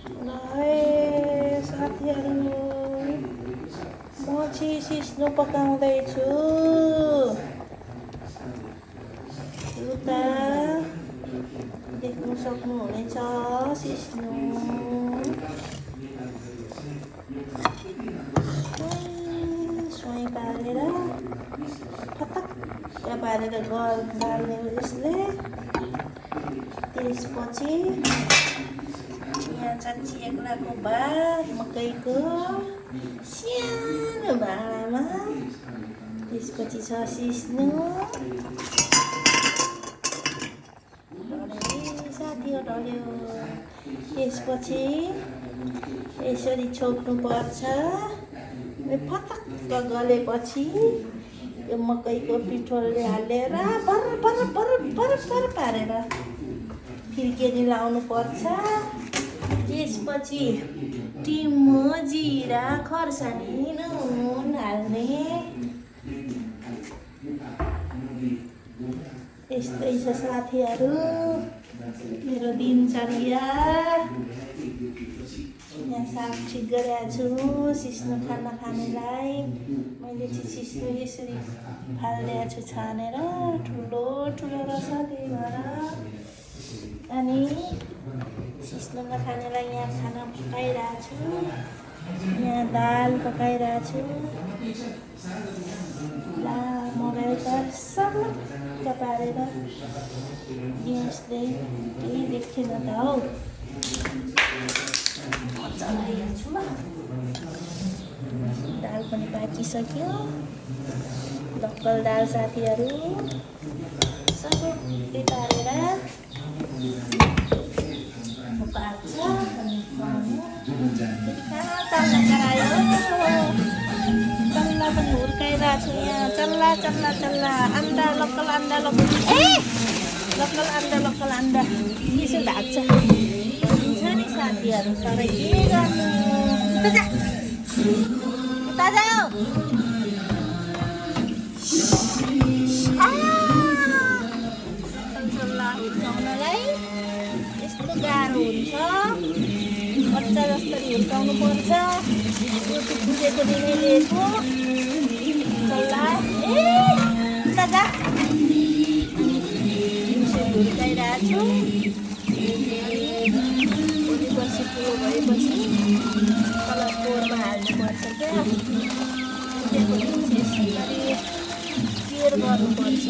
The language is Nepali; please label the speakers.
Speaker 1: ल है साथीहरू, म चाहिँ सिस्नो पकाउँदैछु। उता देख्नु सक्नुहुनेछ सिस्नो। सोही पारेर फतक्क पारेर गाल्ने यसले। त्यसपछि यहाँ छ चियाको भात मकैको सानो भाँडामा। त्यसपछि छ सिस्नो। साथीहरू ढल्यो। त्यसपछि यसरी छोप्नुपर्छ। फतक्क गलेपछि यो मकैको पिठोले हालेर बर पारेर फिर्केनी लाउनु पर्छ। त्यसपछि टिमो जिरा खोर्सानी नुन हाल्ने। यस्तै छ साथीहरू मेरो दिनचर्या। यहाँ साग ठिक गरेको छु सिस्नो खानेलाई। मैले चाहिँ सिस्नो यसरी फालिदिएको छु छानेर ठुलो ठुलो रहेछ त्यही भएर। अनि सिस्नो नखानेलाई यहाँ खाना पकाइरहेको छु। यहाँ दाल पकाइरहेको छु। ला मोबाइल त सल्लक्क पारेर यसले केही देख्थेन त हौ। चलाइहाल्छु ल। दाल पनि पाकिसक्यो। लोकल दाल साथीहरू सबै पारेर पाक्छ। चल्ला चलायो। चल्ला पनि हुर्काइरहेको छु यहाँ। चल्ला चल्ला चल्ला अन्डा लोकल अन्डा लोकल अन्डा यसो ढाक्छ भनिन्छ नि साथीहरू। तर के गर्नु। उता जाऊ। चल्ला हुर्काउनलाई यस्तो गाह्रो हुन्छ। बच्चा जसरी हुर्काउनु पर्छ। त्यो चाहिँ बुझेको दिनै लिएको चल्ला। उता जा। हुर्काइरहेको छु। भोलिपर्सि ठुलो भएपछि तल कोरमा हाल्नुपर्छ क्या। त्यसपछि केयर गर्नुपर्छ।